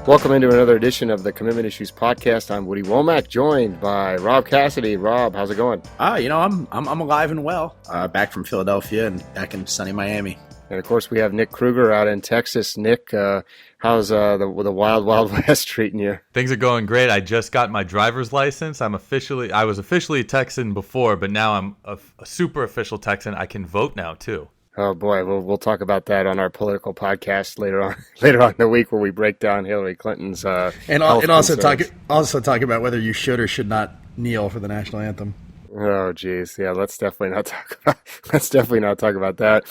Welcome into another edition of the Commitment Issues podcast. I'm Woody Wommack, joined by Rob Cassidy. Rob, how's it going? I'm alive and well. Back from Philadelphia and back in sunny Miami. And of course, we have Nick Krueger out in Texas. Nick, how's the wild West treating you? Things are going great. I just got my driver's license. I was officially a Texan before, but now I'm a super official Texan. I can vote now too. Oh boy, we'll talk about that on our political podcast later on in the week, where we break down Hillary Clinton's and also talk about whether you should or should not kneel for the national anthem. Oh geez, yeah. Let's definitely not talk about that.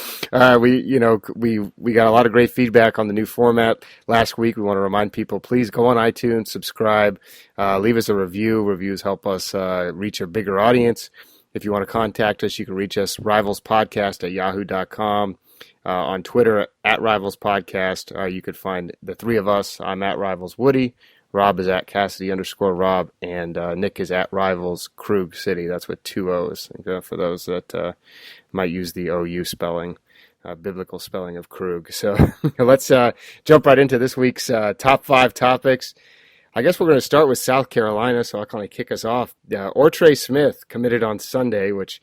We got a lot of great feedback on the new format last week. We want to remind people, please go on iTunes, subscribe, leave us a review. Reviews help us reach a bigger audience. If you want to contact us, you can reach us rivalspodcast@yahoo.com. On Twitter at rivalspodcast. You could find the three of us. I'm at Rivals Woody. Rob is at Cassidy_Rob, and Nick is at Rivals Krug City. That's with two O's. For those that might use the OU spelling, biblical spelling of Krug. So let's jump right into this week's top 5 topics. I guess we're going to start with South Carolina, so I'll kind of kick us off. Ortre Smith committed on Sunday, which,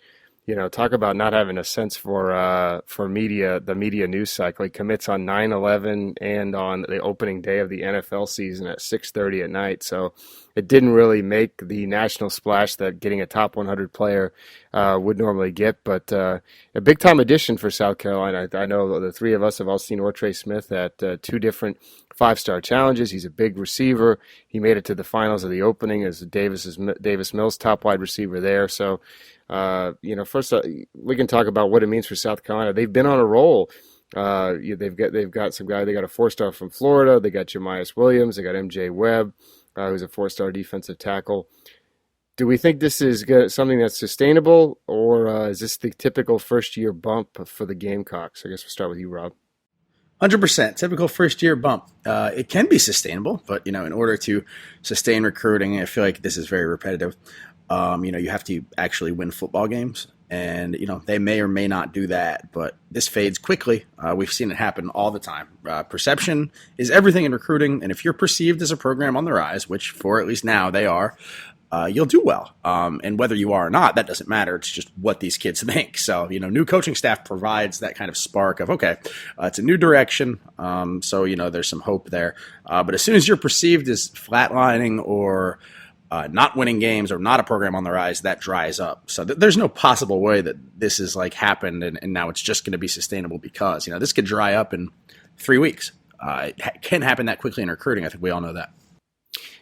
talk about not having a sense for media, the media news cycle. He commits on 9/11 and on the opening day of the NFL season at 6:30 at night. So it didn't really make the national splash that getting a top 100 player would normally get, but a big-time addition for South Carolina. I know the three of us have all seen Ortre Smith at 2 different 5-star challenges. He's a big receiver. He made it to the finals of the opening as Davis Mills' top wide receiver there. So, first we can talk about what it means for South Carolina. They've been on a roll. They've got some guy. They got a 4-star from Florida. They got Jamias Williams. They got MJ Webb, who's a 4-star defensive tackle. Do we think this is something that's sustainable, or is this the typical first-year bump for the Gamecocks? I guess we'll start with you, Rob. 100%. Typical first-year bump. It can be sustainable, but, in order to sustain recruiting, I feel like this is very repetitive. You have to actually win football games, and, they may or may not do that, but this fades quickly. We've seen it happen all the time. Perception is everything in recruiting, and if you're perceived as a program on the rise, which for at least now they are, you'll do well. And whether you are or not, that doesn't matter. It's just what these kids think. So, new coaching staff provides that kind of spark of, okay, it's a new direction. So, there's some hope there. But as soon as you're perceived as flatlining or not winning games or not a program on the rise, that dries up. So there's no possible way that this is happened and now it's just going to be sustainable because, this could dry up in 3 weeks. It can happen that quickly in recruiting. I think we all know that.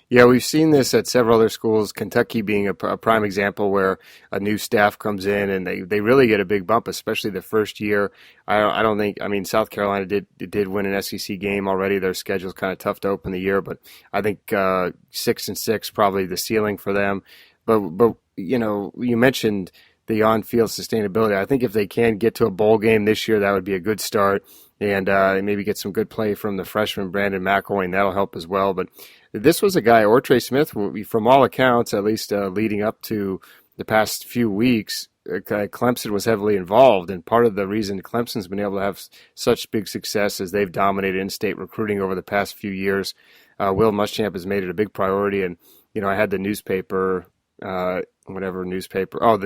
Yeah, we've seen this at several other schools, Kentucky being a prime example where a new staff comes in and they really get a big bump, especially the first year. I don't think South Carolina did win an SEC game already. Their schedule's kind of tough to open the year, but I think 6-6 probably the ceiling for them. But you mentioned the on-field sustainability. I think if they can get to a bowl game this year, that would be a good start, and maybe get some good play from the freshman Brandon McElwain. That'll help as well. But this was a guy, Ortre Smith, from all accounts, at least leading up to the past few weeks, Clemson was heavily involved. And part of the reason Clemson's been able to have such big success is they've dominated in-state recruiting over the past few years. Will Muschamp has made it a big priority. And, I had the newspaper, the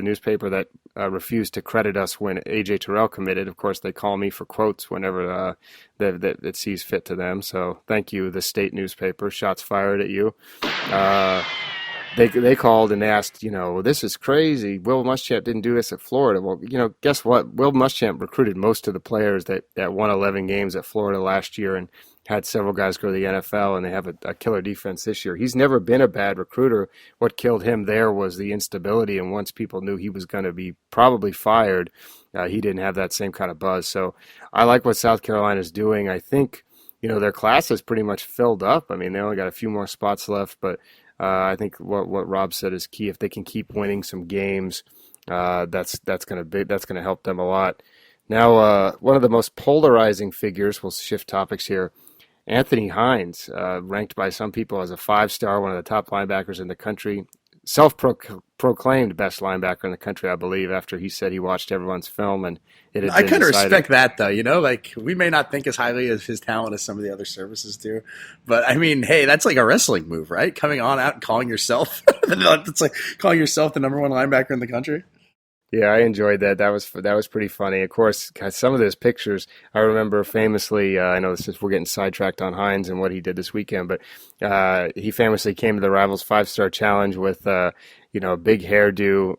newspaper that refused to credit us when A.J. Terrell committed. Of course, they call me for quotes whenever that sees fit to them. So thank you, the state newspaper. Shots fired at you. They called and asked, this is crazy. Will Muschamp didn't do this at Florida. Well, guess what? Will Muschamp recruited most of the players that won 11 games at Florida last year and had several guys go to the NFL, and they have a killer defense this year. He's never been a bad recruiter. What killed him there was the instability, and once people knew he was going to be probably fired, he didn't have that same kind of buzz. So I like what South Carolina's doing. I think, their class is pretty much filled up. They only got a few more spots left, but I think what Rob said is key. If they can keep winning some games, that's going to help them a lot. Now, one of the most polarizing figures, we'll shift topics here, Anthony Hines, ranked by some people as a 5-star, one of the top linebackers in the country, self-proclaimed best linebacker in the country, I believe, after he said he watched everyone's film and it had I been kind of decided. respect that, though. Like we may not think as highly of his talent as some of the other services do, but I mean, hey, that's like a wrestling move, right? Coming on out and calling yourself, it's like calling yourself the number one linebacker in the country. Yeah, I enjoyed that. That was pretty funny. Of course, some of those pictures I remember famously. I know we're getting sidetracked on Hines and what he did this weekend, but he famously came to the Rivals 5-Star Challenge with a big hairdo,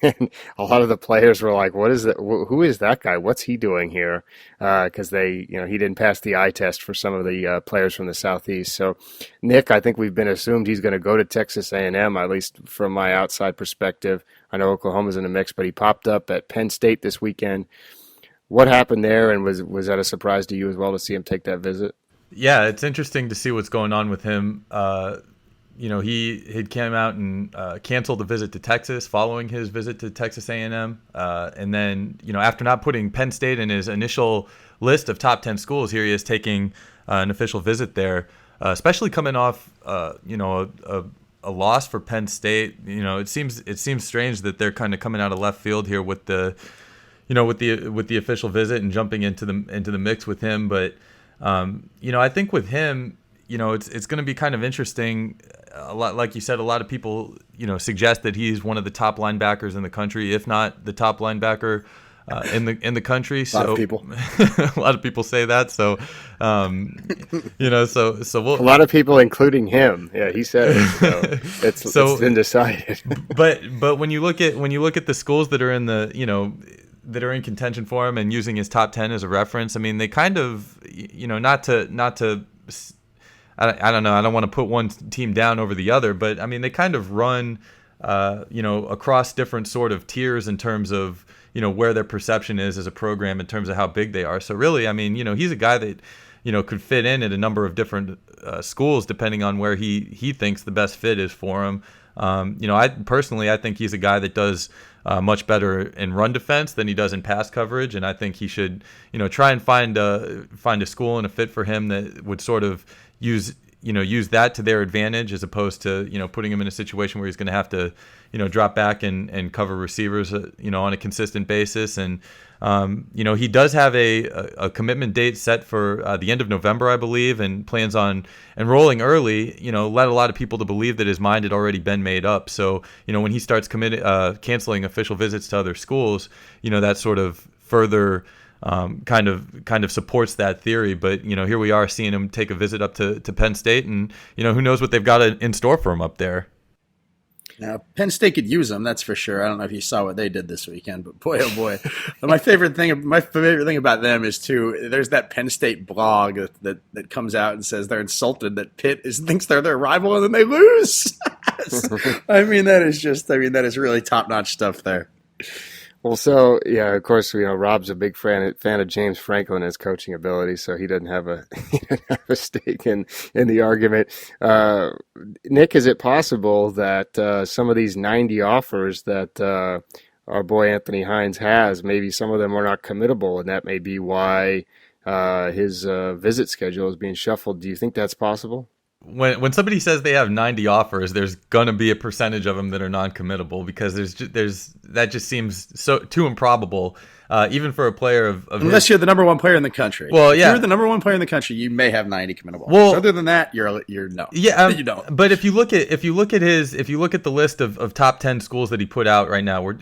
and a lot of the players were like, "What is that? Who is that guy? What's he doing here?" Because he didn't pass the eye test for some of the players from the Southeast. So, Nick, I think we've been assumed he's going to go to Texas A&M, at least from my outside perspective. I know Oklahoma's in the mix, but he popped up at Penn State this weekend. What happened there, and was that a surprise to you as well to see him take that visit? Yeah, it's interesting to see what's going on with him. He had came out and canceled the visit to Texas following his visit to Texas A&M. And then, after not putting Penn State in his initial list of top 10 schools, here he is taking an official visit there, especially coming off, a loss for Penn State. It seems strange that they're kind of coming out of left field here with the official visit and jumping into the mix with him. But, I think with him, it's going to be kind of interesting. A lot, like you said, a lot of people, suggest that he's one of the top linebackers in the country, if not the top linebacker in the country. A lot of people. A lot of people say that. So, so we'll, a lot of people, including him. Yeah, he said it. So it's been decided. but when you look at the schools that are in that are in contention for him and using his top 10 as a reference, I mean, they kind of, not to. I don't know. I don't want to put one team down over the other, but I mean, they kind of run, across different sort of tiers in terms of, where their perception is as a program in terms of how big they are. So really, I mean, he's a guy that, could fit in at a number of different schools depending on where he thinks the best fit is for him. I think he's a guy that does much better in run defense than he does in pass coverage, and I think he should, try and find a school and a fit for him that would sort of use that to their advantage, as opposed to putting him in a situation where he's going to have to drop back and cover receivers on a consistent basis. And he does have a commitment date set for the end of November, I believe, and plans on enrolling early. Led a lot of people to believe that his mind had already been made up. So when he starts canceling official visits to other schools, that sort of further kind of supports that theory. But here we are seeing him take a visit up to Penn State, and who knows what they've got in store for him up there. Now, Penn State could use them, that's for sure. I don't know if you saw what they did this weekend, but boy, oh boy. my favorite thing about them is, too, there's that Penn State blog that comes out and says they're insulted that Pitt thinks they're their rival and then they lose. That is really top-notch stuff there. Well, so yeah, of course, Rob's a big fan of James Franklin and his coaching ability, so he doesn't have a stake in the argument. Nick, is it possible that some of these 90 offers that our boy Anthony Hines has, maybe some of them are not committable, and that may be why his visit schedule is being shuffled? Do you think that's possible? When somebody says they have 90 offers, there's gonna be a percentage of them that are non-committable, because that just seems so too improbable, even for a player of unless you're the number one player in the country. Well, yeah, if you're the number one player in the country, you may have 90 committable. Well, other than that, you're no. Yeah, you don't. But if you look at the list of top 10 schools that he put out right now, or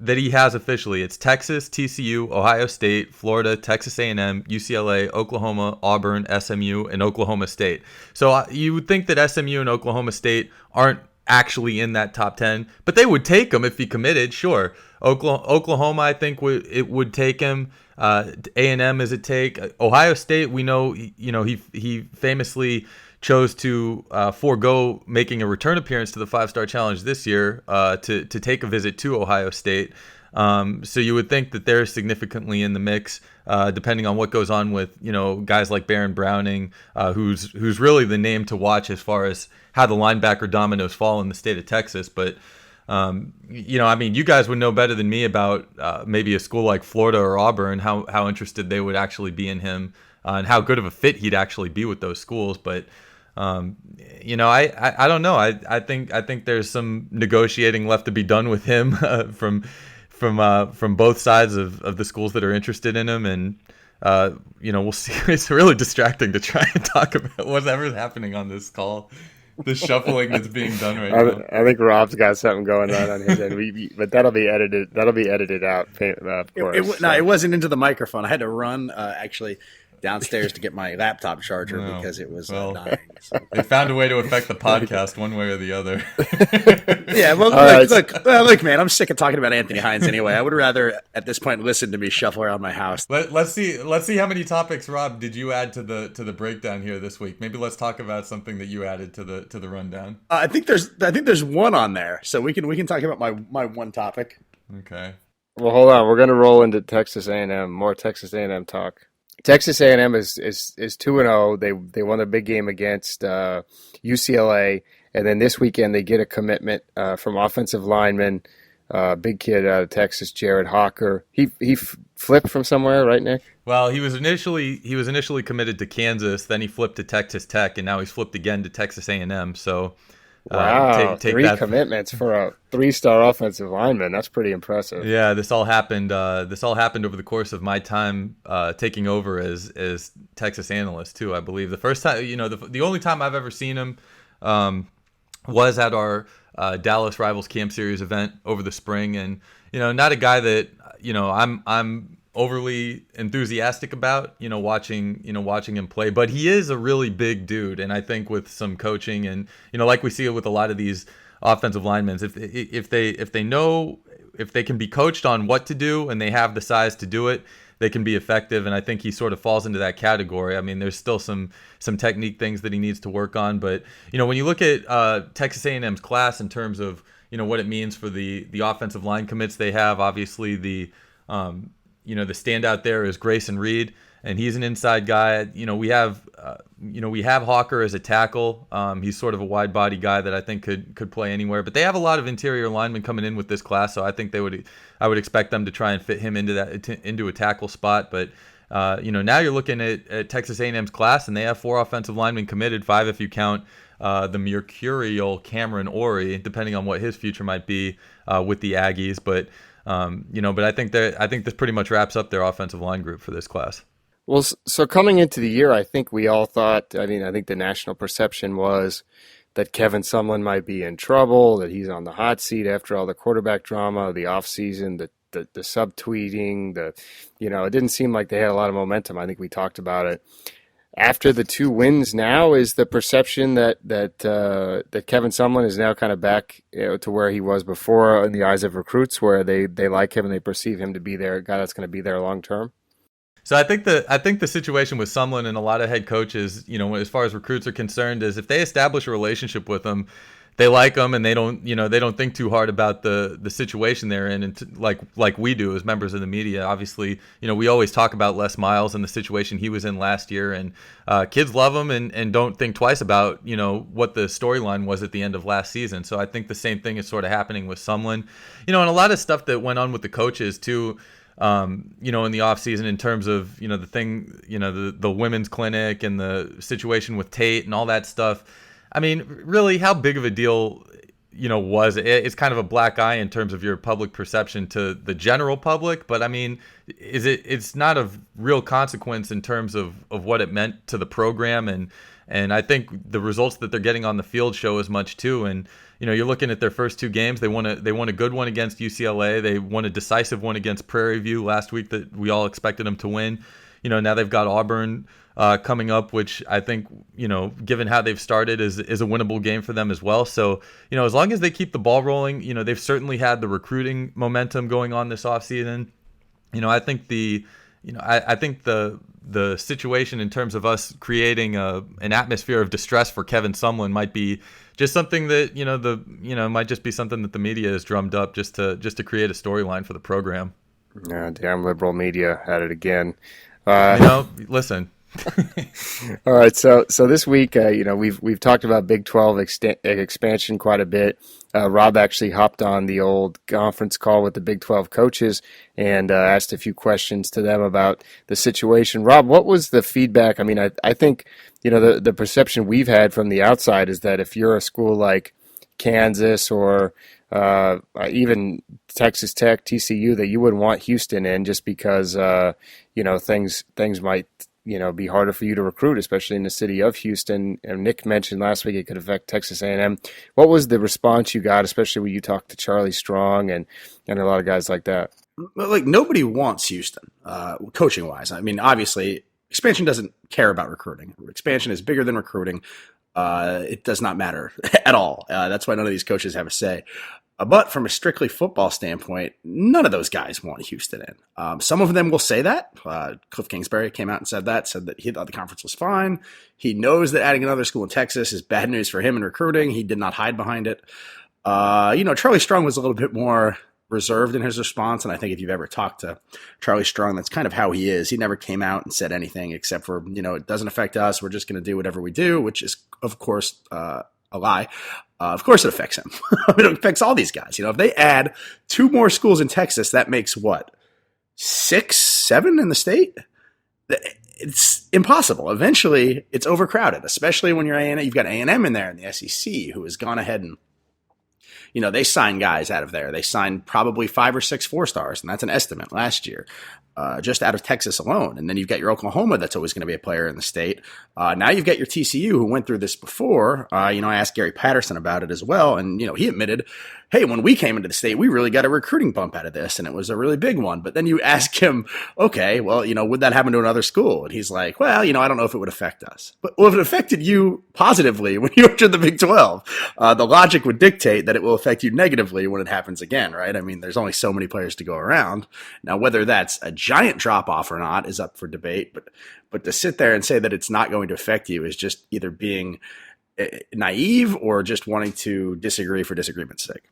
that he has officially, it's Texas, TCU, Ohio State, Florida, Texas A&M, UCLA, Oklahoma, Auburn, SMU, and Oklahoma State. So you would think that SMU and Oklahoma State aren't actually in that top 10, but they would take him if he committed. Sure, Oklahoma, I think it would take him. A&M is a take. Ohio State, we know, he famously chose to forego making a return appearance to the 5-Star Challenge this year to take a visit to Ohio State. So you would think that they're significantly in the mix, depending on what goes on with guys like Baron Browning, who's really the name to watch as far as how the linebacker dominoes fall in the state of Texas. But you guys would know better than me about maybe a school like Florida or Auburn, how interested they would actually be in him, and how good of a fit he'd actually be with those schools. But I don't know. I think there's some negotiating left to be done with him from both sides of the schools that are interested in him, and we'll see. It's really distracting to try and talk about whatever's happening on this call. The shuffling that's being done right now. I think Rob's got something going on his end. But that'll be edited. That'll be edited out, of course. It wasn't into the microphone. I had to run actually downstairs to get my laptop charger because it was dying. So. They found a way to affect the podcast one way or the other. Yeah, well, look, man, I'm sick of talking about Anthony Hines anyway. I would rather at this point listen to me shuffle around my house. Let's see how many topics, Rob, did you add to the breakdown here this week? Maybe let's talk about something that you added to the rundown. I think there's one on there, so we can talk about my one topic. Okay. Well, hold on. We're gonna roll into Texas A&M. More Texas A&M talk. Texas A&M is 2-0. They won a big game against UCLA, and then this weekend they get a commitment from offensive lineman, big kid out of Texas, Jared Hocker. He flipped from somewhere, right, Nick? Well, he was initially committed to Kansas, then he flipped to Texas Tech, and now he's flipped again to Texas A&M. So. Wow, take three commitments for a 3-star offensive lineman. That's pretty impressive. Yeah, this all happened over the course of my time taking over as Texas analyst too. I believe the first time, the only time I've ever seen him was at our Dallas Rivals Camp Series event over the spring, and not a guy that I'm overly enthusiastic about, watching him play, but he is a really big dude, and I think with some coaching and like we see it with a lot of these offensive linemen, if they can be coached on what to do and they have the size to do it, they can be effective, and I think he sort of falls into that category. I mean, there's still some technique things that he needs to work on, but when you look at Texas A&M's class in terms of what it means for the offensive line commits they have, obviously the standout there is Grayson Reed, and he's an inside guy. We have Hawker as a tackle. He's sort of a wide body guy that I think could play anywhere. But they have a lot of interior linemen coming in with this class, so I think I would expect them to try and fit him into a tackle spot. But now you're looking at Texas A&M's class, and they have 4 offensive linemen committed, 5 if you count the mercurial Cameron Orre, depending on what his future might be with the Aggies. But I think this pretty much wraps up their offensive line group for this class. Well, so coming into the year, I think we all thought, I think the national perception was that Kevin Sumlin might be in trouble, that he's on the hot seat after all the quarterback drama, the offseason, the subtweeting, it didn't seem like they had a lot of momentum. I think we talked about it. After the 2 wins now, is the perception that Kevin Sumlin is now kind of back to where he was before in the eyes of recruits, where they like him and they perceive him to be their guy that's going to be there long term? So I think the situation with Sumlin and a lot of head coaches, as far as recruits are concerned, is if they establish a relationship with him, they like him and they don't think too hard about the situation they're in, and like we do as members of the media. Obviously, we always talk about Les Miles and the situation he was in last year, and kids love him and don't think twice about what the storyline was at the end of last season. So I think the same thing is sort of happening with Sumlin, and a lot of stuff that went on with the coaches too. In the off season, in terms of the thing, the women's clinic and the situation with Tate and all that stuff. I mean, really, how big of a deal, was it? It's kind of a black eye in terms of your public perception to the general public, but I mean, it's not of real consequence in terms of what it meant to the program, and I think the results that they're getting on the field show as much too. And you're looking at their first 2 games. They won a good one against UCLA. They won a decisive one against Prairie View last week that we all expected them to win. Now they've got Auburn coming up, which I think, given how they've started, is a winnable game for them as well. So, as long as they keep the ball rolling, they've certainly had the recruiting momentum going on this offseason. I think I think the situation in terms of us creating an atmosphere of distress for Kevin Sumlin might be just something that might just be something that the media has drummed up just to create a storyline for the program. Yeah, damn liberal media at it again. Listen, All right, so this week, we've talked about Big 12 expansion quite a bit. Rob actually hopped on the old conference call with the Big 12 coaches and asked a few questions to them about the situation. Rob, what was the feedback? I mean, I think the perception we've had from the outside is that if you're a school like Kansas or even Texas Tech, TCU, that you wouldn't want Houston in just because things might be harder for you to recruit, especially in the city of Houston. And Nick mentioned last week it could affect Texas A&M. What was the response you got, especially when you talked to Charlie Strong and a lot of guys like that? Like, nobody wants Houston, coaching wise. I mean, obviously, expansion doesn't care about recruiting. Expansion is bigger than recruiting. It does not matter at all. That's why none of these coaches have a say. But from a strictly football standpoint, none of those guys want Houston in. Some of them will say that. Cliff Kingsbury came out and said that he thought the conference was fine. He knows that adding another school in Texas is bad news for him in recruiting. He did not hide behind it. Charlie Strong was a little bit more reserved in his response, and I think if you've ever talked to Charlie Strong, that's kind of how he is. He never came out and said anything except for, it doesn't affect us. We're just going to do whatever we do, which is, of course, a lie. Of course it affects him. It affects all these guys. If they add 2 more schools in Texas, that makes what? 6, 7 in the state? It's impossible. Eventually, it's overcrowded, especially when you're A&M. You've got A&M in there in the SEC who has gone ahead and they sign guys out of there. They signed probably 5 or 6 4-stars, and that's an estimate last year, just out of Texas alone. And then you've got your Oklahoma that's always going to be a player in the state. Now you've got your TCU who went through this before. I asked Gary Patterson about it as well, and he admitted, hey, when we came into the state, we really got a recruiting bump out of this, and it was a really big one. But then you ask him, okay, well, would that happen to another school? And he's like, well, I don't know if it would affect us. But if it affected you positively when you entered the Big 12, the logic would dictate that it will affect you negatively when it happens again, right? I mean, there's only so many players to go around. Now, whether that's a giant drop-off or not is up for debate, but to sit there and say that it's not going to affect you is just either being naive or just wanting to disagree for disagreement's sake.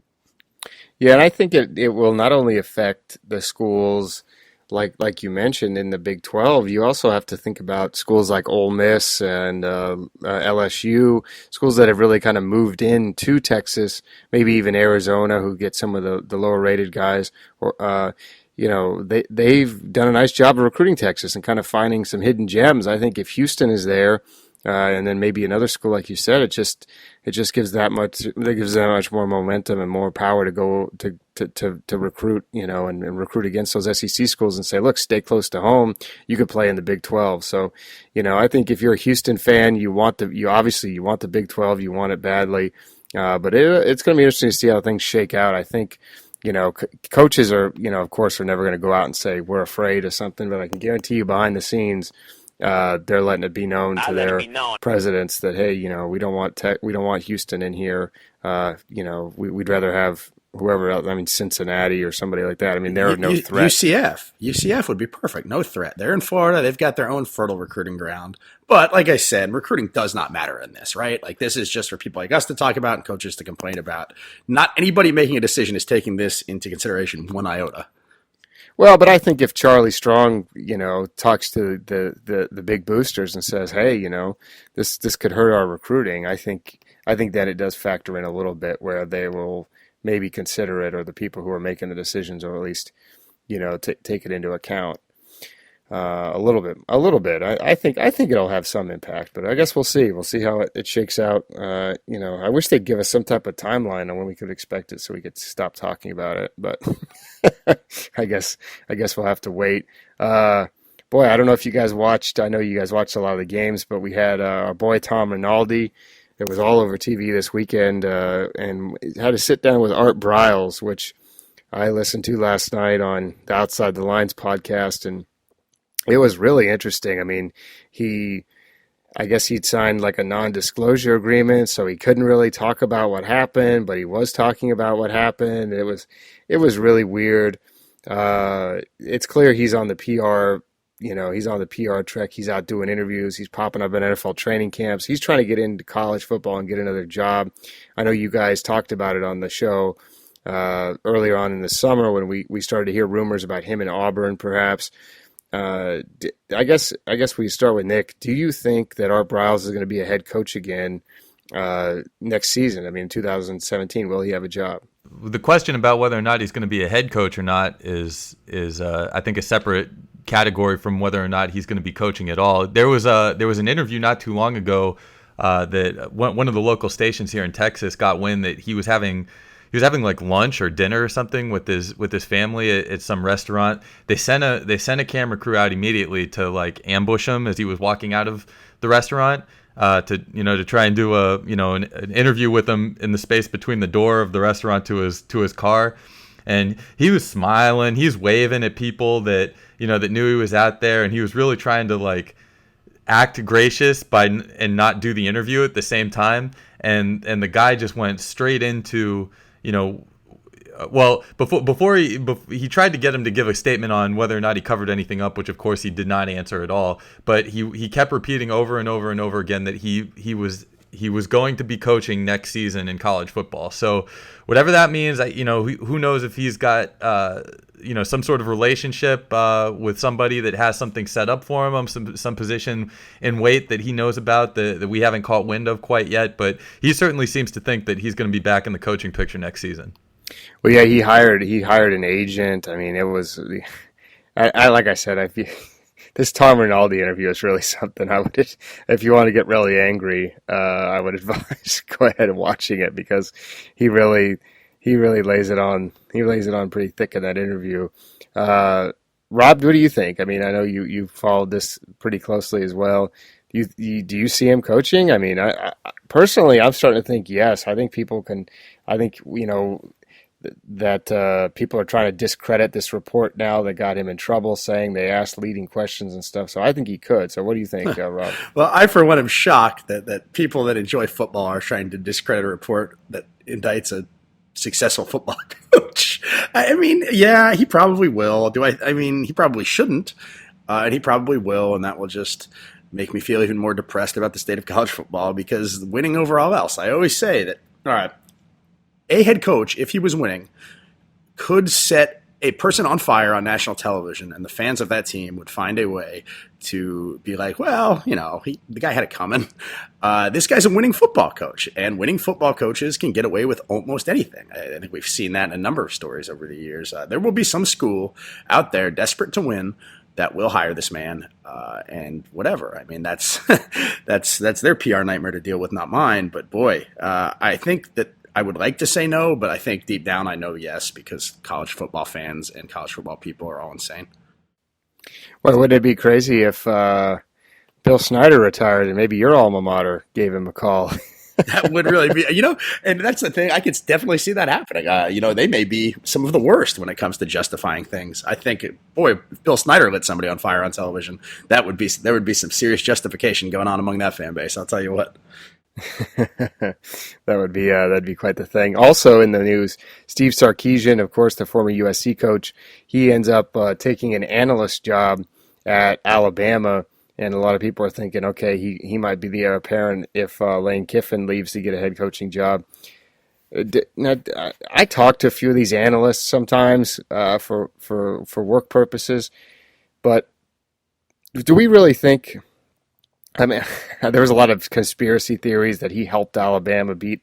Yeah, and I think it will not only affect the schools like you mentioned in the Big 12, you also have to think about schools like Ole Miss and LSU, schools that have really kind of moved into Texas, maybe even Arizona, who get some of the lower rated guys. Or they've done a nice job of recruiting Texas and kind of finding some hidden gems. I think if Houston is there, and then maybe another school, like you said, it just gives that much more momentum and more power to go to recruit, and recruit against those SEC schools and say, look, stay close to home. You could play in the Big 12. So, I think if you're a Houston fan, you want the Big 12, you want it badly. But it's going to be interesting to see how things shake out. I think, coaches are, of course, are never going to go out and say we're afraid of something, but I can guarantee you behind the scenes, they're letting it be known to their presidents that, hey, we don't want Houston in here. We'd rather have whoever else. I mean, Cincinnati or somebody like that. I mean, they're no threat. UCF would be perfect. No threat. They're in Florida. They've got their own fertile recruiting ground. But like I said, recruiting does not matter in this, right? Like, this is just for people like us to talk about and coaches to complain about. Not anybody making a decision is taking this into consideration one iota. Well, but I think if Charlie Strong, talks to the big boosters and says, hey, this could hurt our recruiting, I think that it does factor in a little bit where they will maybe consider it, or the people who are making the decisions, or at least, take it into account a little bit. I think it'll have some impact, but I guess we'll see. We'll see how it shakes out. I wish they'd give us some type of timeline on when we could expect it so we could stop talking about it, but I guess we'll have to wait. Boy, I don't know if you guys watched. I know you guys watched a lot of the games, but we had our boy Tom Rinaldi. It was all over TV this weekend, and had to sit down with Art Briles, which I listened to last night on the Outside the Lines podcast, and it was really interesting. I mean, I guess he'd signed like a non-disclosure agreement, so he couldn't really talk about what happened, but he was talking about what happened. It was really weird. It's clear he's on the PR. He's on the PR trek. He's out doing interviews. He's popping up in NFL training camps. He's trying to get into college football and get another job. I know you guys talked about it on the show earlier on in the summer when we started to hear rumors about him in Auburn, perhaps. I guess we start with Nick. Do you think that Art Briles is going to be a head coach again next season? I mean, in 2017, will he have a job? The question about whether or not he's going to be a head coach or not is I think a separate category from whether or not he's going to be coaching at all. There was an interview not too long ago that one of the local stations here in Texas got wind that he was having like lunch or dinner or something with his family at some restaurant. They sent a camera crew out immediately to like ambush him as he was walking out of the restaurant to try and do an interview with him in the space between the door of the restaurant to his car. And he was smiling, he's waving at people that knew he was out there, and he was really trying to like act gracious and not do the interview at the same time. And the guy just went straight into before he tried to get him to give a statement on whether or not he covered anything up, which of course he did not answer at all. But he kept repeating over and over and over again that he was going to be coaching next season in college football. So whatever that means, who knows if he's got some sort of relationship with somebody that has something set up for him, some position in weight that he knows about that we haven't caught wind of quite yet. But he certainly seems to think that he's going to be back in the coaching picture next season. Well, yeah, he hired an agent. I mean, it was, like I said, I feel this Tom Rinaldi interview is really something. If you want to get really angry, I would advise go ahead and watching it, because he really lays it on. He lays it on pretty thick in that interview. Rob, what do you think? I mean, I know you followed this pretty closely as well. Do you see him coaching? I mean, I personally, I'm starting to think yes. I think people can. I think that people are trying to discredit this report now that got him in trouble, saying they asked leading questions and stuff. So I think he could. So what do you think, Rob? Well, I, for one, am shocked that people that enjoy football are trying to discredit a report that indicts a successful football coach. I mean, yeah, he probably will. I mean, he probably shouldn't, and he probably will, and that will just make me feel even more depressed about the state of college football, because winning over all else. I always say that, all right, a head coach, if he was winning, could set a person on fire on national television, and the fans of that team would find a way to be like, well, the guy had it coming. This guy's a winning football coach, and winning football coaches can get away with almost anything. I think we've seen that in a number of stories over the years. There will be some school out there desperate to win that will hire this man, and whatever. I mean, that's their PR nightmare to deal with, not mine. But boy, I think that I would like to say no, but I think deep down I know yes, because college football fans and college football people are all insane. Well, wouldn't it be crazy if Bill Snyder retired and maybe your alma mater gave him a call? That would really be, and that's the thing. I could definitely see that happening. They may be some of the worst when it comes to justifying things. I think, if Bill Snyder lit somebody on fire on television, there would be some serious justification going on among that fan base. I'll tell you what. That'd be quite the thing. Also in the news, Steve Sarkisian, of course, the former USC coach, he ends up taking an analyst job at Alabama, and a lot of people are thinking, okay, he might be the heir apparent if Lane Kiffin leaves to get a head coaching job. Now, I talk to a few of these analysts sometimes for work purposes, but do we really think? I mean, there was a lot of conspiracy theories that he helped Alabama beat,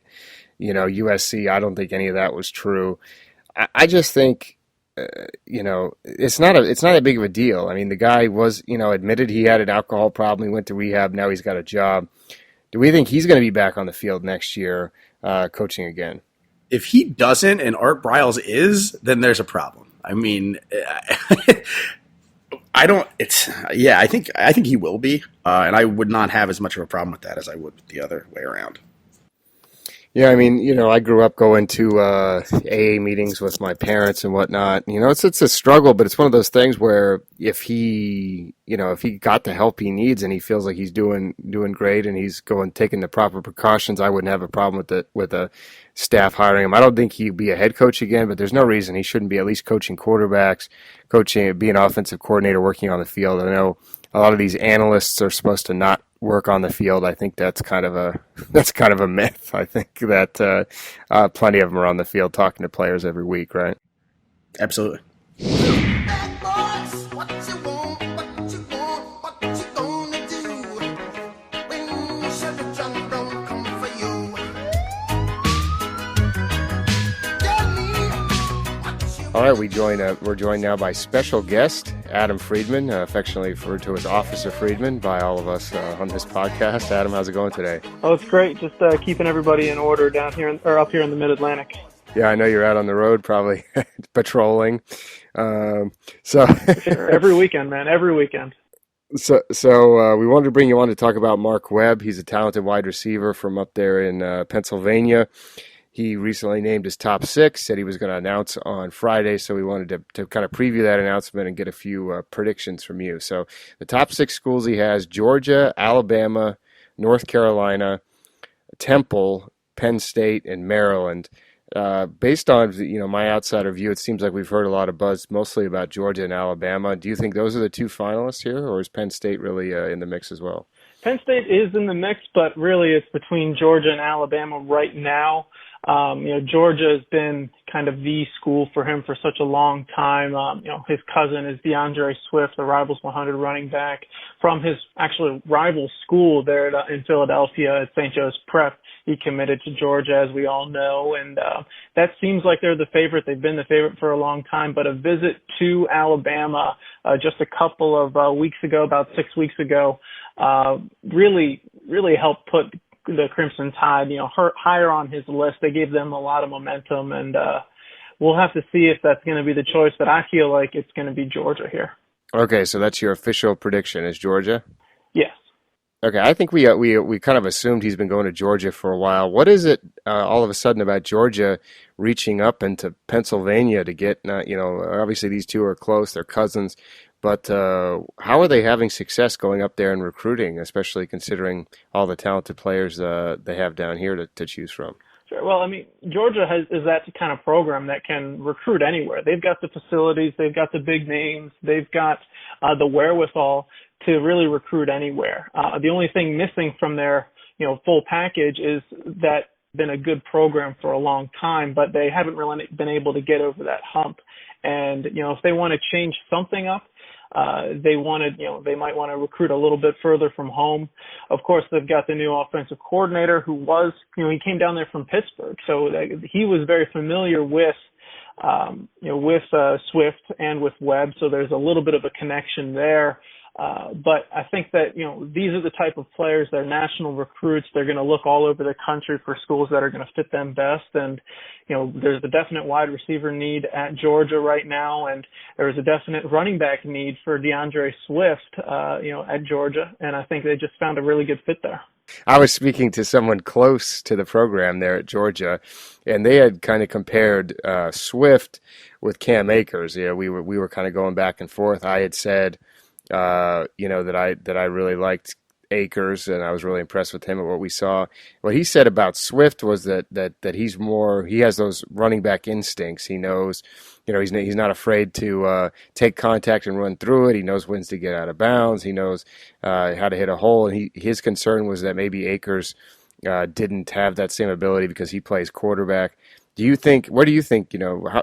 USC. I don't think any of that was true. I just think, it's not that big of a deal. I mean, the guy was, admitted he had an alcohol problem. He went to rehab. Now he's got a job. Do we think he's going to be back on the field next year, coaching again? If he doesn't and Art Briles is, then there's a problem. I mean, I think he will be, and I would not have as much of a problem with that as I would with the other way around. Yeah, I mean, I grew up going to AA meetings with my parents and whatnot. It's a struggle, but it's one of those things where if he got the help he needs and he feels like he's doing great and he's taking the proper precautions, I wouldn't have a problem with a staff hiring him. I don't think he'd be a head coach again, but there's no reason he shouldn't be at least coaching quarterbacks, be an offensive coordinator, working on the field. I know a lot of these analysts are supposed to not work on the field. I think that's kind of a myth. I think that plenty of them are on the field talking to players every week, right? Absolutely. Bad boys, what you want, All right, we're joined now by special guest Adam Friedman, affectionately referred to as Officer Friedman by all of us on this podcast. Adam, how's it going today? Oh, it's great. Just keeping everybody in order down here up here in the Mid-Atlantic. Yeah, I know you're out on the road, probably patrolling. Sure. Every weekend, man. Every weekend. So we wanted to bring you on to talk about Mark Webb. He's a talented wide receiver from up there in Pennsylvania. He recently named his top 6, said he was going to announce on Friday, so we wanted to kind of preview that announcement and get a few predictions from you. So the top 6 schools he has: Georgia, Alabama, North Carolina, Temple, Penn State, and Maryland. Based on my outsider view, it seems like we've heard a lot of buzz mostly about Georgia and Alabama. Do you think those are the 2 finalists here, or is Penn State really in the mix as well? Penn State is in the mix, but really it's between Georgia and Alabama right now. Georgia has been kind of the school for him for such a long time. His cousin is DeAndre Swift, the Rivals 100 running back from his actual rival school there in Philadelphia at St. Joe's Prep. He committed to Georgia, as we all know, and that seems like they're the favorite. They've been the favorite for a long time, but a visit to Alabama just a couple of weeks ago, about 6 weeks ago, really helped put the Crimson Tide, higher on his list. They gave them a lot of momentum, and we'll have to see if that's going to be the choice, but I feel like it's going to be Georgia here. Okay, so that's your official prediction, is Georgia? Yes. Okay, I think we kind of assumed he's been going to Georgia for a while. What is it all of a sudden about Georgia reaching up into Pennsylvania to get, obviously these two are close, they're cousins, but how are they having success going up there and recruiting, especially considering all the talented players they have down here to choose from? Sure. Well, Georgia is that kind of program that can recruit anywhere. They've got the facilities, they've got the big names, they've got the wherewithal to really recruit anywhere. The only thing missing from their, full package is that been a good program for a long time, but they haven't really been able to get over that hump. And, if they want to change something up, they might want to recruit a little bit further from home. Of course, they've got the new offensive coordinator who was, he came down there from Pittsburgh, so he was very familiar with Swift and with Webb, so there's a little bit of a connection there. But I think that, these are the type of players, they're national recruits. They're going to look all over the country for schools that are going to fit them best. And, there's a definite wide receiver need at Georgia right now. And there's a definite running back need for DeAndre Swift, at Georgia. And I think they just found a really good fit there. I was speaking to someone close to the program there at Georgia, and they had kind of compared Swift with Cam Akers. We were kind of going back and forth. I had said, that I really liked Akers, and I was really impressed with him at what we saw. What he said about Swift was that he has those running back instincts. He knows, he's not afraid to take contact and run through it. He knows when to get out of bounds. He knows how to hit a hole. And his concern was that maybe Akers didn't have that same ability because he plays quarterback. Where do you think,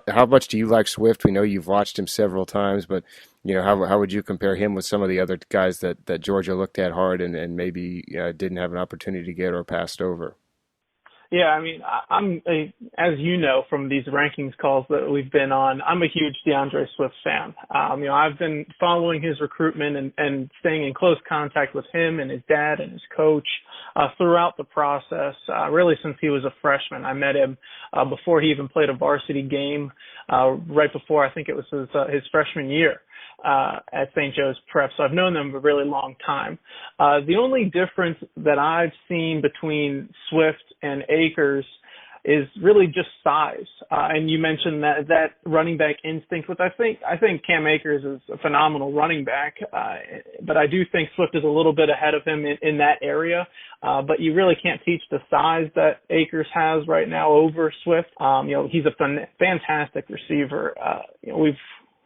how much do you like Swift? We know you've watched him several times, but how would you compare him with some of the other guys that Georgia looked at hard and maybe didn't have an opportunity to get or passed over? Yeah, as you know from these rankings calls that we've been on, I'm a huge DeAndre Swift fan. I've been following his recruitment and staying in close contact with him and his dad and his coach throughout the process, really since he was a freshman. I met him before he even played a varsity game, right before I think it was his freshman year. At St. Joe's Prep, so I've known them a really long time. The only difference that I've seen between Swift and Akers is really just size. And you mentioned that running back instinct, which I think Cam Akers is a phenomenal running back, but I do think Swift is a little bit ahead of him in that area. But you really can't teach the size that Akers has right now over Swift. He's a fantastic receiver.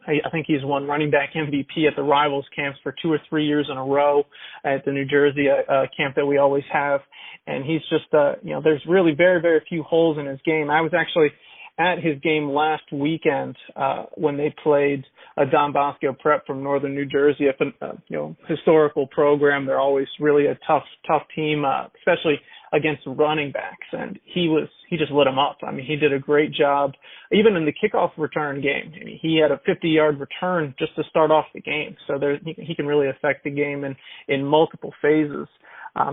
I think he's won running back MVP at the Rivals camps for 2 or 3 years in a row at the New Jersey camp that we always have. And he's just, there's really very, very few holes in his game. I was actually at his game last weekend when they played Don Bosco Prep from Northern New Jersey, a historical program. They're always really a tough team, especially against running backs, and he just lit them up. I mean, he did a great job, even in the kickoff return game. I mean, he had a 50-yard return just to start off the game, so he can really affect the game in multiple phases.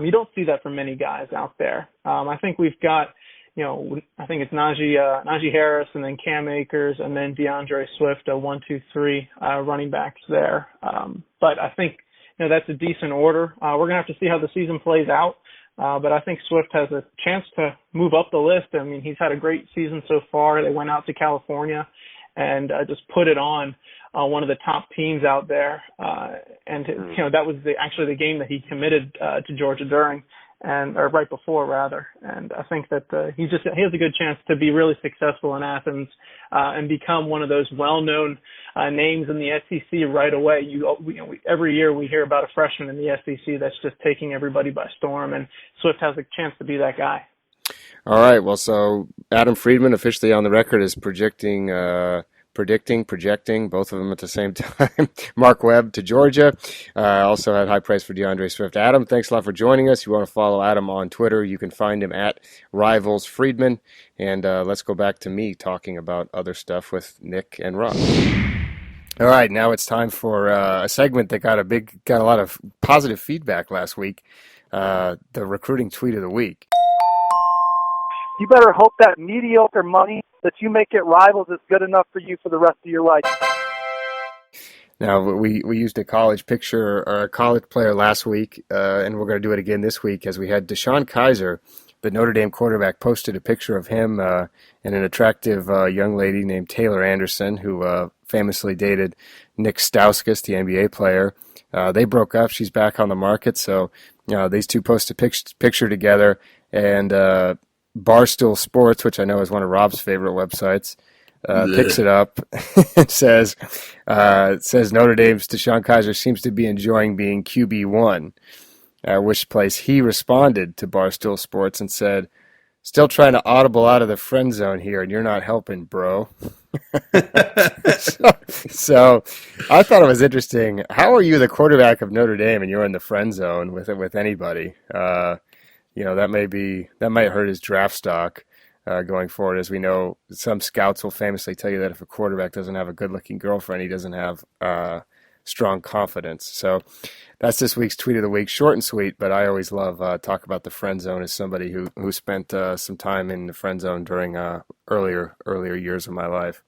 You don't see that from many guys out there. I think we've got, I think it's Najee Harris, and then Cam Akers, and then DeAndre Swift, 1, 2, 3 running backs there. But I think that's a decent order. We're gonna have to see how the season plays out. But I think Swift has a chance to move up the list. I mean, he's had a great season so far. They went out to California and just put it on one of the top teams out there. And that was actually the game that he committed to Georgia during, or right before rather. And I think that he has a good chance to be really successful in Athens and become one of those well-known names in the SEC right away. Every year we hear about a freshman in the SEC that's just taking everybody by storm, and Swift has a chance to be that guy. All right. Well, so Adam Friedman officially on the record is projecting, both of them at the same time. Mark Webb to Georgia. Also had high praise for DeAndre Swift. Adam, thanks a lot for joining us. You want to follow Adam on Twitter, you can find him at Rivals Friedman. And let's go back to me talking about other stuff with Nick and Rob. All right, now it's time for a segment that got a lot of positive feedback last week. The recruiting tweet of the week. You better hope that mediocre money that you make at Rivals is good enough for you for the rest of your life. Now, we used a college picture, or a college player last week, and we're going to do it again this week, as we had Deshaun Kaiser, the Notre Dame quarterback, posted a picture of him and an attractive young lady named Taylor Anderson, who famously dated Nick Stauskas, the NBA player. They broke up. She's back on the market, so these two posted a picture together, and Barstool Sports, which I know is one of Rob's favorite websites, picks it up and says Notre Dame's Deshaun Kaiser seems to be enjoying being QB1, which place he responded to Barstool Sports and said, "Still trying to audible out of the friend zone here, and you're not helping, bro." so I thought it was interesting. How are you the quarterback of Notre Dame and you're in the friend zone with anybody? That might hurt his draft stock going forward. As we know, some scouts will famously tell you that if a quarterback doesn't have a good-looking girlfriend, he doesn't have strong confidence. So that's this week's tweet of the week. Short and sweet, but I always love talk about the friend zone as somebody who spent some time in the friend zone during earlier years of my life.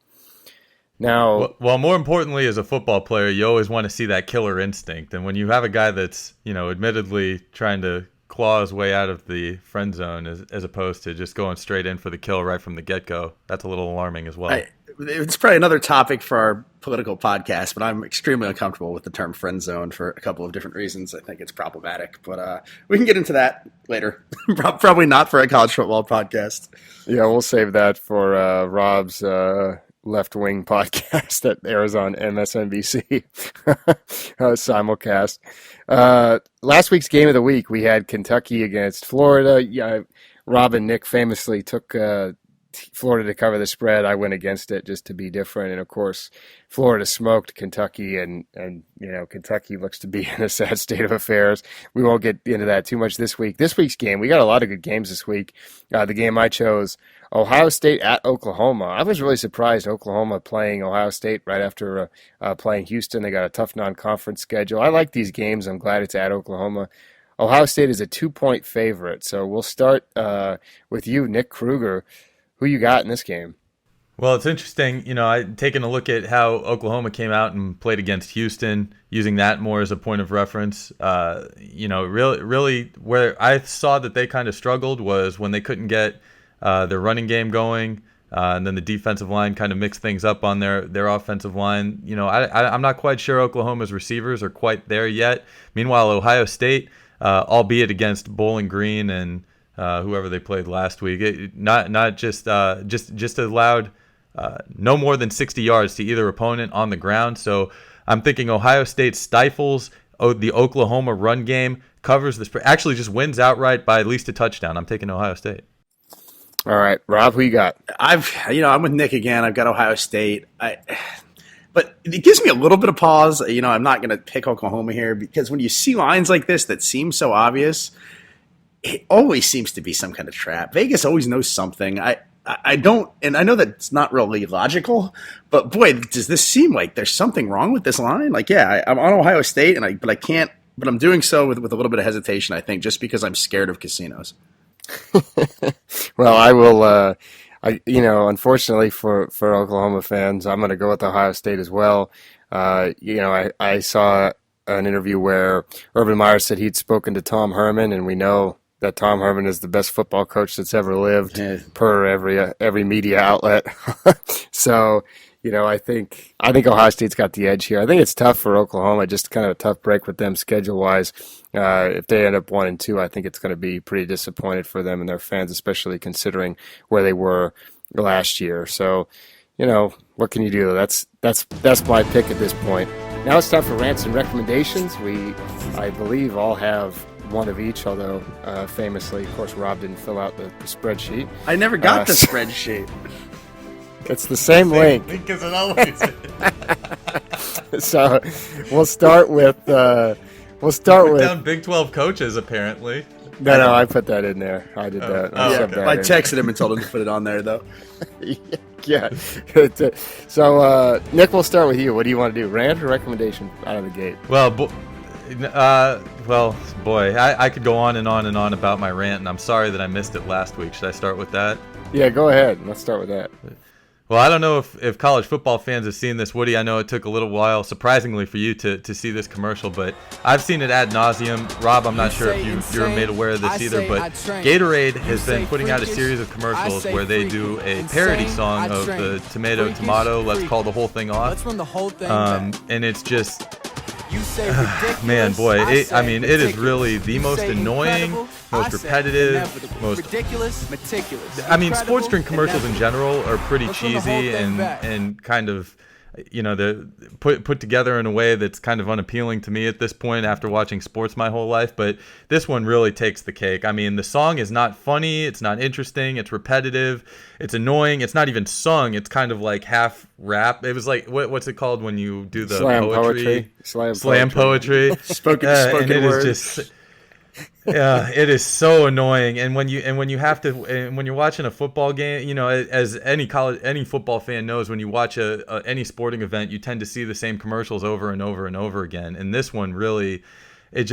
Now, well, more importantly, as a football player, you always want to see that killer instinct. And when you have a guy that's, admittedly trying to claw his way out of the friend zone as opposed to just going straight in for the kill right from the get-go, that's a little alarming as well. It's probably another topic for our political podcast, but I'm extremely uncomfortable with the term friend zone for a couple of different reasons. I think it's problematic, but we can get into that later. Probably not for a college football podcast. Yeah, we'll save that for Rob's left-wing podcast that airs on MSNBC simulcast. Last week's game of the week, we had Kentucky against Florida. Yeah, Rob and Nick famously took Florida to cover the spread. I went against it just to be different, and of course, Florida smoked Kentucky, and Kentucky looks to be in a sad state of affairs. We won't get into that too much this week. This week's game, we got a lot of good games this week. The game I chose, Ohio State at Oklahoma. I was really surprised Oklahoma playing Ohio State right after playing Houston. They got a tough non-conference schedule. I like these games. I'm glad it's at Oklahoma. Ohio State is a 2-point favorite, so we'll start with you, Nick Krueger. Who you got in this game? Well, it's interesting. I've taken a look at how Oklahoma came out and played against Houston, using that more as a point of reference. Really, where I saw that they kind of struggled was when they couldn't get their running game going, and then the defensive line kind of mixed things up on their offensive line. I'm not quite sure Oklahoma's receivers are quite there yet. Meanwhile, Ohio State, albeit against Bowling Green and whoever they played last week, not just allowed no more than 60 yards to either opponent on the ground. So I'm thinking Ohio State stifles the Oklahoma run game, covers the spread, actually just wins outright by at least a touchdown. I'm taking Ohio State. All right, Rob, who you got? I'm with Nick again. I've got Ohio State. But it gives me a little bit of pause. I'm not going to pick Oklahoma here, because when you see lines like this that seem so obvious, it always seems to be some kind of trap. Vegas always knows something. I don't, and I know that it's not really logical, but boy, does this seem like there's something wrong with this line? Like, yeah, I'm on Ohio State, but I'm doing so with a little bit of hesitation, I think, just because I'm scared of casinos. Well, I will. Unfortunately for Oklahoma fans, I'm going to go with Ohio State as well. I saw an interview where Urban Meyer said he'd spoken to Tom Herman, and we know that Tom Herman is the best football coach that's ever lived, per every media outlet. So, I think Ohio State's got the edge here. I think it's tough for Oklahoma, just kind of a tough break with them schedule-wise. If they end up 1-2, I think it's going to be pretty disappointed for them and their fans, especially considering where they were last year. So, what can you do? That's my pick at this point. Now it's time for rants and recommendations. We, I believe, all have one of each, although famously, of course, Rob didn't fill out the spreadsheet. I never got the spreadsheet. It's the same link. Because it always is. So we'll start with down Big 12 coaches, apparently. No, I put that in there. I did that. I texted him and told him to put it on there, though. Yeah. So, Nick, we'll start with you. What do you want to do? Rant or recommendation out of the gate? Well, boy, I could go on and on and on about my rant, and I'm sorry that I missed it last week. Should I start with that? Yeah, go ahead. Let's start with that. Well, I don't know if college football fans have seen this, Woody. I know it took a little while, surprisingly, for you to see this commercial, but I've seen it ad nauseum. Rob, I'm not sure if you're made aware of this either, but Gatorade has been putting out a series of commercials where they do a parody song of the tomato, let's call the whole thing off. Let's run the whole thing and it's just... Man, boy, it is really the most annoying, most repetitive, most ridiculous, meticulous. I mean, sports drink commercials in general are pretty cheesy and kind of, they're put together in a way that's kind of unappealing to me at this point after watching sports my whole life. But this one really takes the cake. I mean, the song is not funny. It's not interesting. It's repetitive. It's annoying. It's not even sung. It's kind of like half rap. It was like, what's it called when you do the poetry? Slam poetry. Spoken and word. It is just... Yeah, it is so annoying. And when you're watching a football game, as any football fan knows, when you watch any sporting event, you tend to see the same commercials over and over and over again. And this one really, it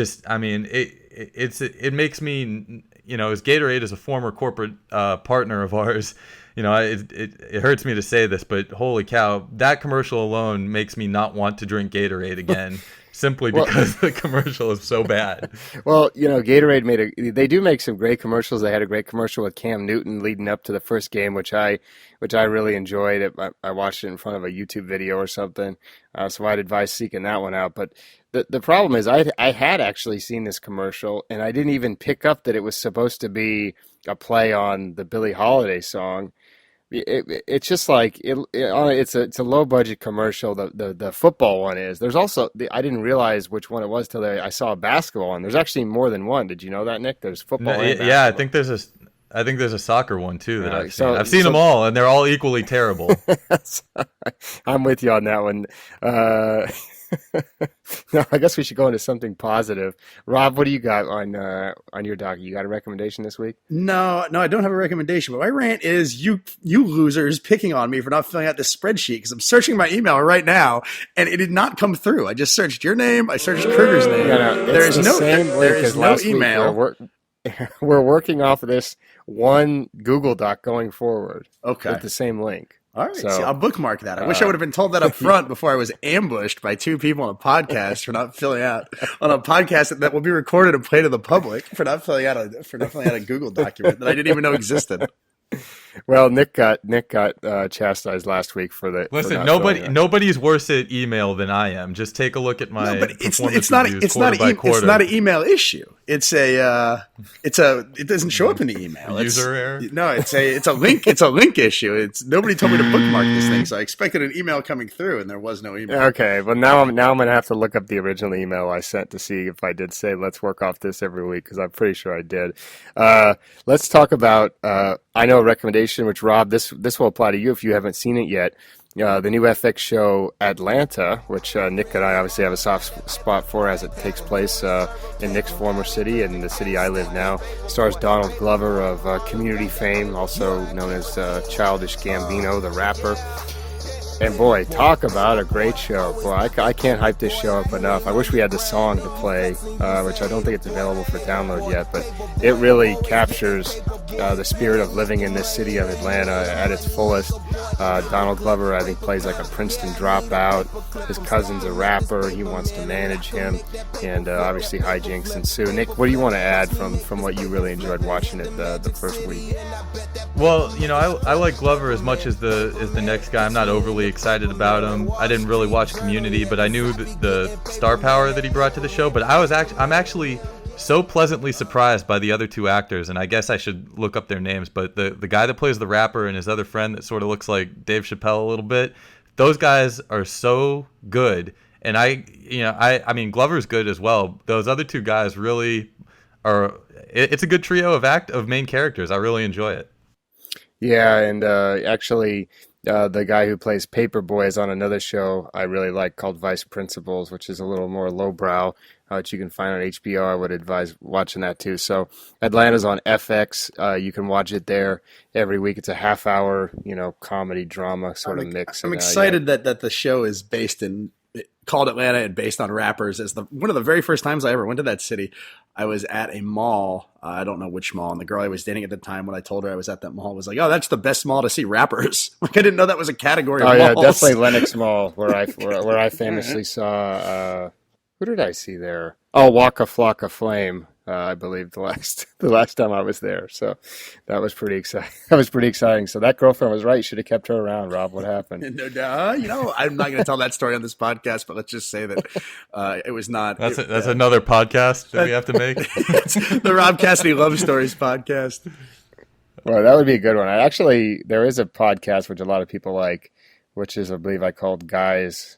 makes me, as Gatorade is a former corporate partner of ours, it hurts me to say this, but holy cow, that commercial alone makes me not want to drink Gatorade again. Simply because the commercial is so bad. Well, Gatorade they do make some great commercials. They had a great commercial with Cam Newton leading up to the first game, which I really enjoyed. I watched it in front of a YouTube video or something, so I'd advise seeking that one out. But the problem is I had actually seen this commercial, and I didn't even pick up that it was supposed to be a play on the Billie Holiday song. It's just like it's a low budget commercial. The football one is. There's also I didn't realize which one it was till I saw a basketball one. There's actually more than one. Did you know that, Nick? There's football. And basketball. Yeah, I think there's a soccer one too that I've seen. I've seen them all, and they're all equally terrible. I'm with you on that one. No, I guess we should go into something positive. Rob, what do you got on your docket? You got a recommendation this week? No, I don't have a recommendation. But my rant is you losers picking on me for not filling out this spreadsheet because I'm searching my email right now and it did not come through. I just searched your name. I searched Krueger's name. There is no email. We're working off of this one Google Doc going forward. Okay, with the same link. All right, so I'll bookmark that. I wish I would have been told that up front before I was ambushed by two people on a podcast for not filling out on a podcast that will be recorded and played to the public for not filling out a Google document that I didn't even know existed. Well, Nick got chastised last week for the. Listen, nobody's worse at email than I am. Just take a look at my. No, but it's not an email issue. It doesn't show up in the email. User error. No, it's a link. It's a link issue. Nobody told me to bookmark this thing, so I expected an email coming through, and there was no email. Okay, well now I'm gonna have to look up the original email I sent to see if I did say let's work off this every week because I'm pretty sure I did. Let's talk about. I know a recommendation recommendation, which Rob, this will apply to you if you haven't seen it yet. The new FX show Atlanta, which Nick and I obviously have a soft spot for, as it takes place in Nick's former city and the city I live now, stars Donald Glover of Community fame, also known as Childish Gambino, the rapper. And boy, talk about a great show. Boy, I can't hype this show up enough. I wish we had the song to play, which I don't think it's available for download yet, but it really captures the spirit of living in this city of Atlanta at its fullest. Donald Glover, I think, plays like a Princeton dropout. His cousin's a rapper. He wants to manage him, and obviously hijinks ensue. Nick, what do you want to add from what you really enjoyed watching it the first week? Well, I like Glover as much as the next guy. I'm not overly excited about him. I didn't really watch Community, but I knew the star power that he brought to the show. But I'm actually so pleasantly surprised by the other two actors, and I guess I should look up their names. But the guy that plays the rapper and his other friend that sort of looks like Dave Chappelle a little bit, those guys are so good. And I mean Glover's good as well. Those other two guys really are. It's a good trio of main characters. I really enjoy it. Yeah, and actually, the guy who plays Paperboy is on another show I really like called Vice Principals, which is a little more lowbrow, which you can find on HBO. I would advise watching that too. So Atlanta's on FX. You can watch it there every week. It's a half-hour, comedy drama sort of mix. I'm excited that the show is called Atlanta and based on rappers. As one of the very first times I ever went to that city, I was at a mall. I don't know which mall. And the girl I was dating at the time, when I told her I was at that mall, was like, "Oh, that's the best mall to see rappers." Like, I didn't know that was a category of malls. Yeah, definitely Lenox Mall, where I famously saw, who did I see there? Oh, Waka Flocka Flame. I believe the last time I was there. So that was pretty exciting. So that girlfriend was right. You should have kept her around, Rob. What happened? No doubt. I'm not going to tell that story on this podcast, but let's just say that it was not. That's another podcast that we have to make. It's the Rob Cassidy Love Stories podcast. Well, that would be a good one. There is a podcast which a lot of people like, which is, I believe, called Guys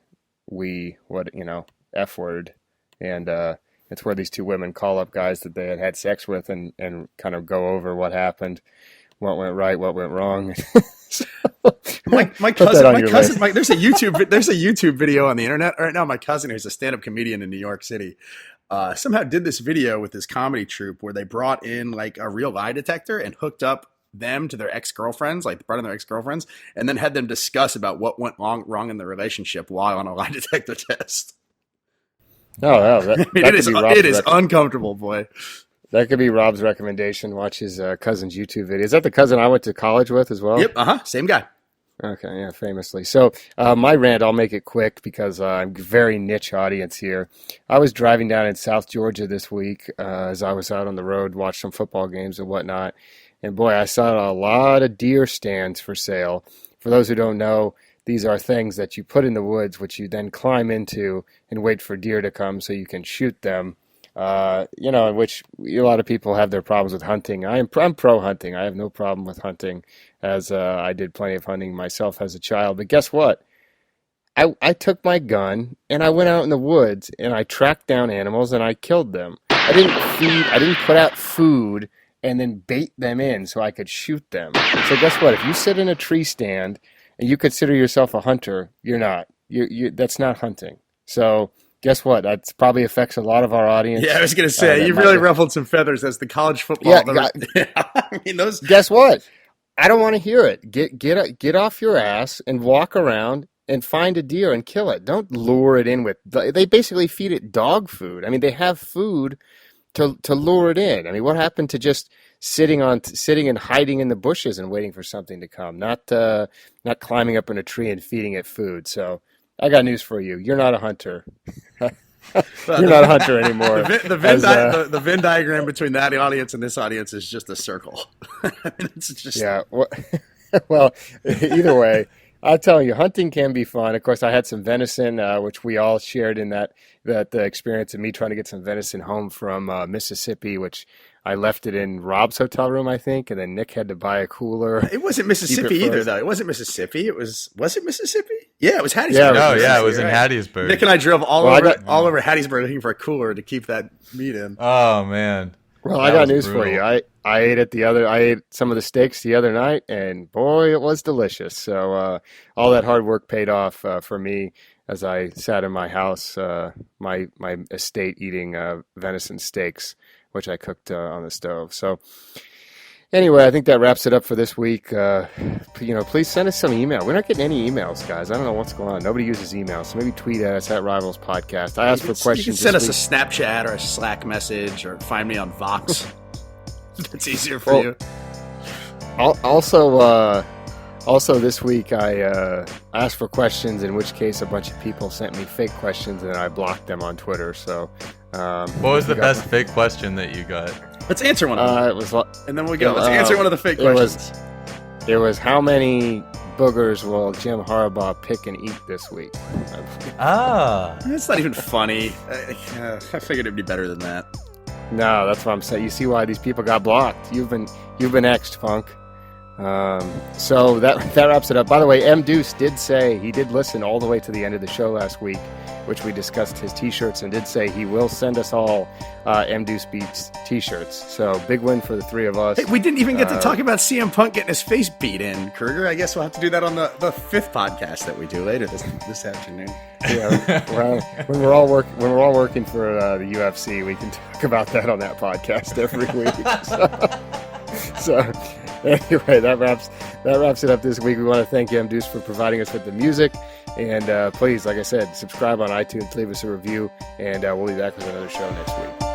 F Word, and it's where these two women call up guys that they had sex with and kind of go over what happened, what went right, what went wrong. So, my cousin, there's a YouTube video on the internet right now. My cousin, who's a stand-up comedian in New York City, somehow did this video with his comedy troupe where they brought in like a real lie detector and hooked up them to their ex-girlfriends, like brought in their ex-girlfriends, and then had them discuss about what went wrong in the relationship while on a lie detector test. Oh, it is uncomfortable, boy. That could be Rob's recommendation. Watch his cousin's YouTube video. Is that the cousin I went to college with as well? Yep, same guy. Okay, yeah, famously. So my rant, I'll make it quick because I'm a very niche audience here. I was driving down in South Georgia this week as I was out on the road, watched some football games and whatnot. And boy, I saw a lot of deer stands for sale. For those who don't know, these are things that you put in the woods, which you then climb into and wait for deer to come so you can shoot them. In which a lot of people have their problems with hunting. I'm pro hunting. I have no problem with hunting, as I did plenty of hunting myself as a child. But guess what? I took my gun and I went out in the woods and I tracked down animals and I killed them. I didn't put out food and then bait them in so I could shoot them. So guess what? If you sit in a tree stand and you consider yourself a hunter, you're not. That's not hunting. So guess what? That probably affects a lot of our audience. Yeah, I was going to say, you've really ruffled some feathers as the college football. I mean, those. Guess what? I don't want to hear it. Get off your ass and walk around and find a deer and kill it. Don't lure it in with. They basically feed it dog food. I mean, they have food to lure it in. I mean, what happened to just sitting and hiding in the bushes and waiting for something to come? Not climbing up in a tree and feeding it food. So I got news for you. You're not a hunter. You're not a hunter anymore. The Venn diagram between that audience and this audience is just a circle. It's just... Yeah. Well, either way, I'll tell you, hunting can be fun. Of course, I had some venison, which we all shared in that experience of me trying to get some venison home from Mississippi, which I left it in Rob's hotel room, I think, and then Nick had to buy a cooler. It wasn't Mississippi either, though. It wasn't Mississippi. Was it Mississippi? Yeah, it was Hattiesburg. It was in Hattiesburg. Nick and I drove all over Hattiesburg looking for a cooler to keep that meat in. Oh, man. Well, That I got was news for brutal. you. I ate some of the steaks the other night, and boy, it was delicious. So all that hard work paid off for me as I sat in my house, my estate, eating venison steaks, which I cooked on the stove. So anyway, I think that wraps it up for this week. Please send us some email. We're not getting any emails, guys. I don't know what's going on. Nobody uses email, so maybe tweet at us at Rivals Podcast. I asked for questions. You can send us a Snapchat or a Slack message, or find me on Vox. That's easier for you. Also, this week I asked for questions, in which case a bunch of people sent me fake questions, and I blocked them on Twitter. So, What was the best fake question that you got? Let's answer one of them. It was, and then we'll go. Let's answer one of the fake questions. It was how many boogers will Jim Harbaugh pick and eat this week? That's not even funny. I figured it'd be better than that. No, that's what I'm saying. You see why these people got blocked. You've been X'd, Funk. So that wraps it up. By the way, M. Deuce did say he did listen all the way to the end of the show last week, which we discussed his T-shirts, and did say he will send us all M. Deuce Beats T-shirts. So big win for the three of us. Hey, we didn't even get to talk about CM Punk getting his face beat in, Krueger. I guess we'll have to do that on the fifth podcast that we do later this afternoon. Yeah, when we're all working for the UFC, we can talk about that on that podcast every week. So anyway, that wraps it up this week. We want to thank M. Deuce for providing us with the music. And please, like I said, subscribe on iTunes, leave us a review, and we'll be back with another show next week.